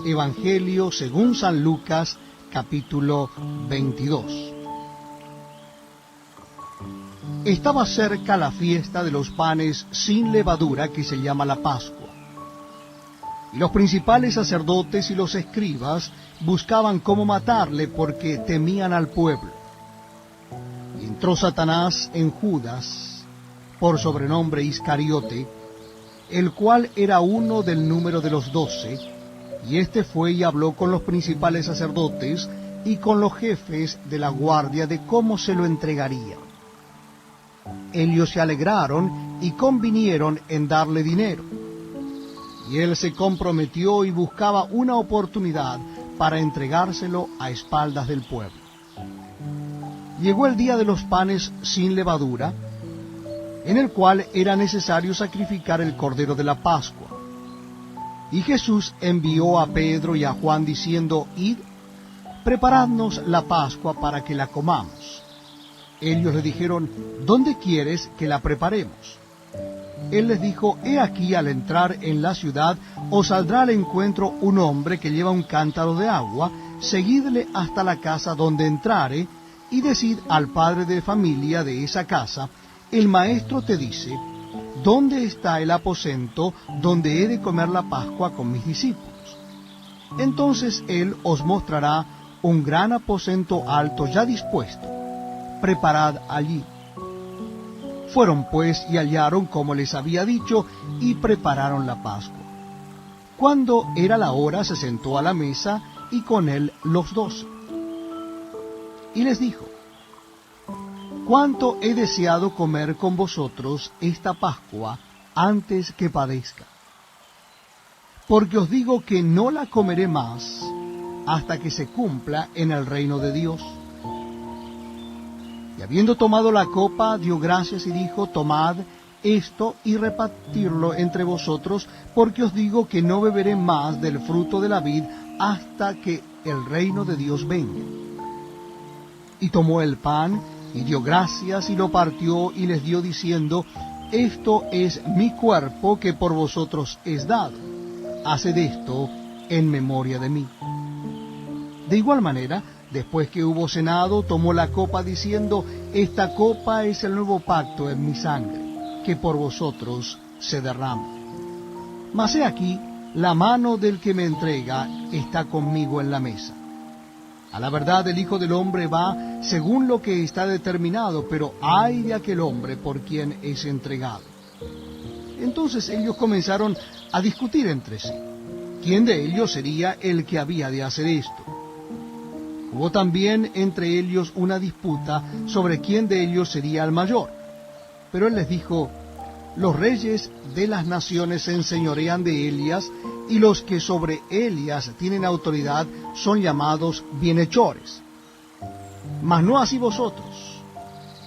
Evangelio según San Lucas, capítulo 22. Estaba cerca la fiesta de los panes sin levadura, que se llama la Pascua. Y los principales sacerdotes y los escribas buscaban cómo matarle, porque temían al pueblo. Y entró Satanás en Judas, por sobrenombre Iscariote, el cual era uno del número de los 12, y éste fue y habló con los principales sacerdotes y con los jefes de la guardia de cómo se lo entregaría. Ellos se alegraron y convinieron en darle dinero. Y él se comprometió y buscaba una oportunidad para entregárselo a espaldas del pueblo. Llegó el día de los panes sin levadura, en el cual era necesario sacrificar el cordero de la Pascua. Y Jesús envió a Pedro y a Juan diciendo: Id, preparadnos la Pascua para que la comamos. Ellos le dijeron: ¿Dónde quieres que la preparemos? Él les dijo: He aquí, al entrar en la ciudad, os saldrá al encuentro un hombre que lleva un cántaro de agua. Seguidle hasta la casa donde entrare, y decid al padre de familia de esa casa: el maestro te dice, ¿dónde está el aposento donde he de comer la Pascua con mis discípulos? Entonces él os mostrará un gran aposento alto ya dispuesto. Preparad allí. Fueron pues y hallaron como les había dicho, y prepararon la Pascua. Cuando era la hora, se sentó a la mesa, y con él los 12. Y les dijo: cuánto he deseado comer con vosotros esta Pascua antes que padezca. Porque os digo que no la comeré más hasta que se cumpla en el reino de Dios. Y habiendo tomado la copa, dio gracias y dijo: tomad esto y repartirlo entre vosotros, porque os digo que no beberé más del fruto de la vid hasta que el reino de Dios venga. Y tomó el pan, y dio gracias, y lo partió, y les dio diciendo: esto es mi cuerpo que por vosotros es dado. Haced esto en memoria de mí. De igual manera, después que hubo cenado, tomó la copa diciendo: esta copa es el nuevo pacto en mi sangre, que por vosotros se derrama. Mas he aquí, la mano del que me entrega está conmigo en la mesa. A la verdad, el Hijo del Hombre va según lo que está determinado, pero ay de aquel hombre por quien es entregado. Entonces ellos comenzaron a discutir entre sí, quién de ellos sería el que había de hacer esto. Hubo también entre ellos una disputa sobre quién de ellos sería el mayor. Pero él les dijo: los reyes de las naciones se enseñorean de Elías, y los que sobre Elías tienen autoridad son llamados bienhechores. Mas no así vosotros,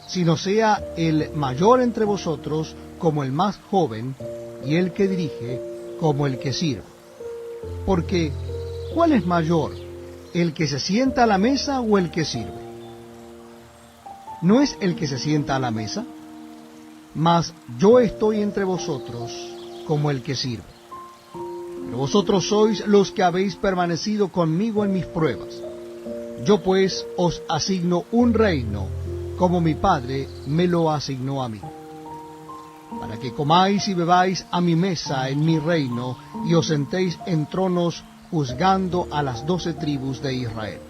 sino sea el mayor entre vosotros como el más joven, y el que dirige como el que sirve. Porque, ¿cuál es mayor, el que se sienta a la mesa o el que sirve? ¿No es el que se sienta a la mesa? Mas yo estoy entre vosotros como el que sirve. Pero vosotros sois los que habéis permanecido conmigo en mis pruebas. Yo pues os asigno un reino, como mi Padre me lo asignó a mí, para que comáis y bebáis a mi mesa en mi reino, y os sentéis en tronos juzgando a las 12 tribus de Israel.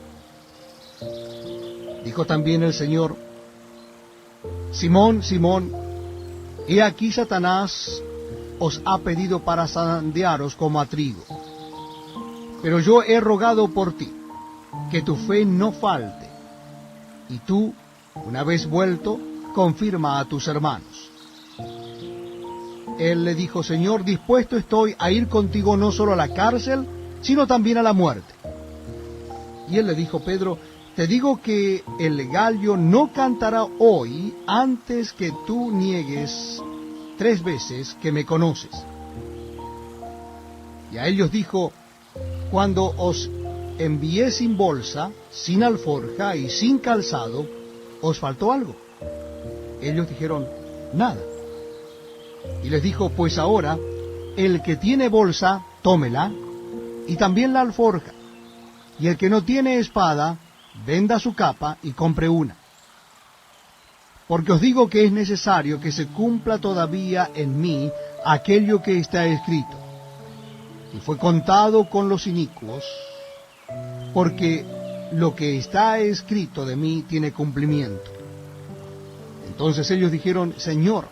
Dijo también el Señor: Simón, Simón, he aquí Satanás os ha pedido para zarandearos como a trigo. Pero yo he rogado por ti, que tu fe no falte, y tú, una vez vuelto, confirma a tus hermanos. Él le dijo: Señor, dispuesto estoy a ir contigo no solo a la cárcel, sino también a la muerte. Y él le dijo: Pedro, te digo que el gallo no cantará hoy antes que tú niegues 3 veces que me conoces. Y a ellos dijo: cuando os envié sin bolsa, sin alforja y sin calzado, ¿os faltó algo? Ellos dijeron: nada. Y les dijo, pues ahora, el que tiene bolsa, tómela, y también la alforja, y el que no tiene espada, venda su capa y compre una. Porque os digo que es necesario que se cumpla todavía en mí aquello que está escrito. Y fue contado con los inicuos, porque lo que está escrito de mí tiene cumplimiento. Entonces ellos dijeron, Señor,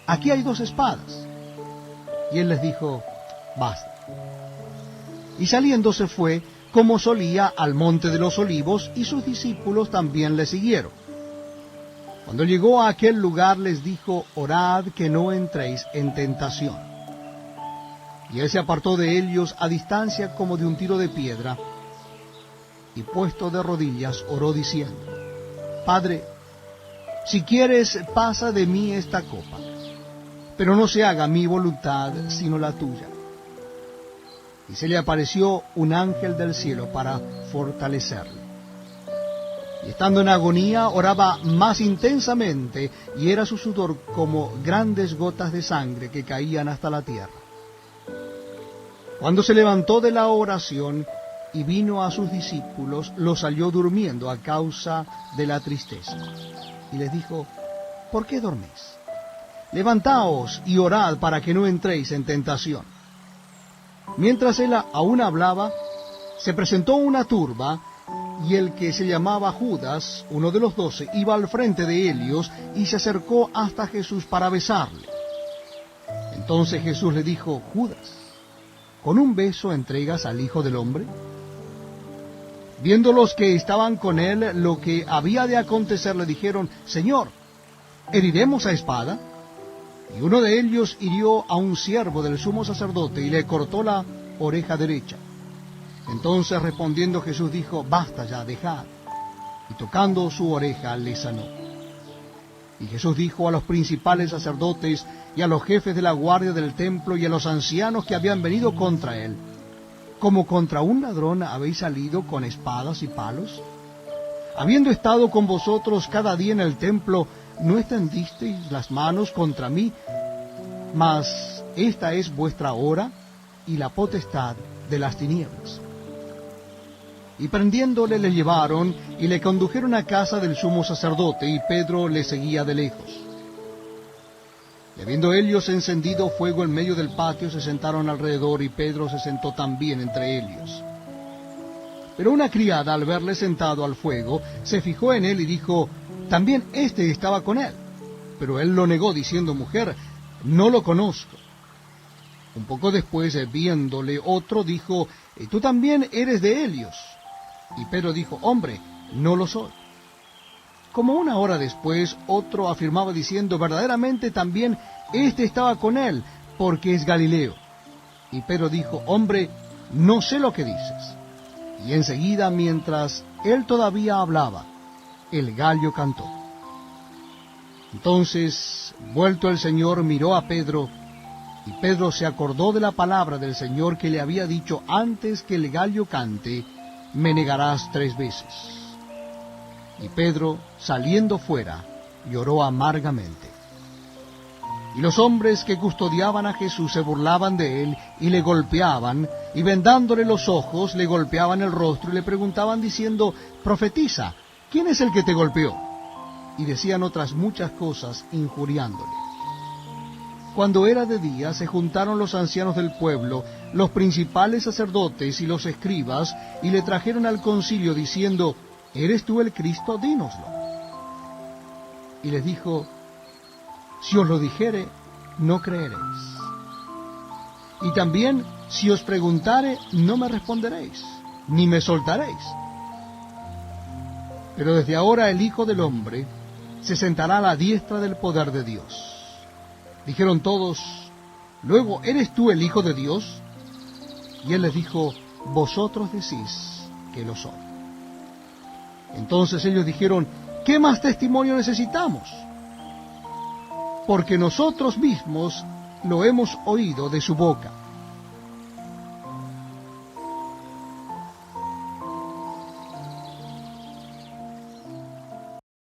aquí hay 2 espadas. Y él les dijo, basta. Y saliendo se fue, como solía, al monte de los olivos, y sus discípulos también le siguieron. Cuando llegó a aquel lugar les dijo, orad que no entréis en tentación. Y él se apartó de ellos a distancia como de un tiro de piedra, y puesto de rodillas oró diciendo, Padre, si quieres, pasa de mí esta copa, pero no se haga mi voluntad sino la tuya. Y se le apareció un ángel del cielo para fortalecerle. Y estando en agonía, oraba más intensamente, y era su sudor como grandes gotas de sangre que caían hasta la tierra. Cuando se levantó de la oración y vino a sus discípulos, los halló durmiendo a causa de la tristeza. Y les dijo, ¿por qué dormís? Levantaos y orad para que no entréis en tentación. Mientras él aún hablaba, se presentó una turba, y el que se llamaba Judas, uno de los 12, iba al frente de ellos, y se acercó hasta Jesús para besarle. Entonces Jesús le dijo, Judas, ¿con un beso entregas al Hijo del Hombre? Viendo los que estaban con él lo que había de acontecer, le dijeron, Señor, ¿heriremos a espada? Y uno de ellos hirió a un siervo del sumo sacerdote y le cortó la oreja derecha. Entonces respondiendo Jesús dijo, basta ya, dejad. Y tocando su oreja le sanó. Y Jesús dijo a los principales sacerdotes y a los jefes de la guardia del templo y a los ancianos que habían venido contra él, ¿como contra un ladrón habéis salido con espadas y palos? Habiendo estado con vosotros cada día en el templo, ¿no extendisteis las manos contra mí? Mas esta es vuestra hora y la potestad de las tinieblas. Y prendiéndole le llevaron y le condujeron a casa del sumo sacerdote, y Pedro le seguía de lejos. Y habiendo ellos encendido fuego en medio del patio, se sentaron alrededor, y Pedro se sentó también entre ellos. Pero una criada, al verle sentado al fuego, se fijó en él y dijo, también éste estaba con él. Pero él lo negó, diciendo, mujer, no lo conozco. Un poco después, viéndole otro, dijo, tú también eres de ellos. Y Pedro dijo, hombre, no lo soy. Como una hora después, otro afirmaba diciendo, verdaderamente también éste estaba con él, porque es Galileo. Y Pedro dijo, hombre, no sé lo que dices. Y enseguida, mientras él todavía hablaba, el gallo cantó. Entonces, vuelto el Señor, miró a Pedro, y Pedro se acordó de la palabra del Señor que le había dicho, antes que el gallo cante, me negarás 3 veces. Y Pedro, saliendo fuera, lloró amargamente. Y los hombres que custodiaban a Jesús se burlaban de él, y le golpeaban, y vendándole los ojos, le golpeaban el rostro, y le preguntaban diciendo, profetiza, ¿quién es el que te golpeó? Y decían otras muchas cosas, injuriándole. Cuando era de día, se juntaron los ancianos del pueblo, los principales sacerdotes y los escribas, y le trajeron al concilio, diciendo, ¿eres tú el Cristo? Dínoslo. Y les dijo, si os lo dijere, no creeréis. Y también, si os preguntare, no me responderéis, ni me soltaréis. Pero desde ahora el Hijo del Hombre se sentará a la diestra del poder de Dios. Dijeron todos, luego, ¿eres tú el Hijo de Dios? Y él les dijo, vosotros decís que lo soy. Entonces ellos dijeron, ¿qué más testimonio necesitamos? Porque nosotros mismos lo hemos oído de su boca.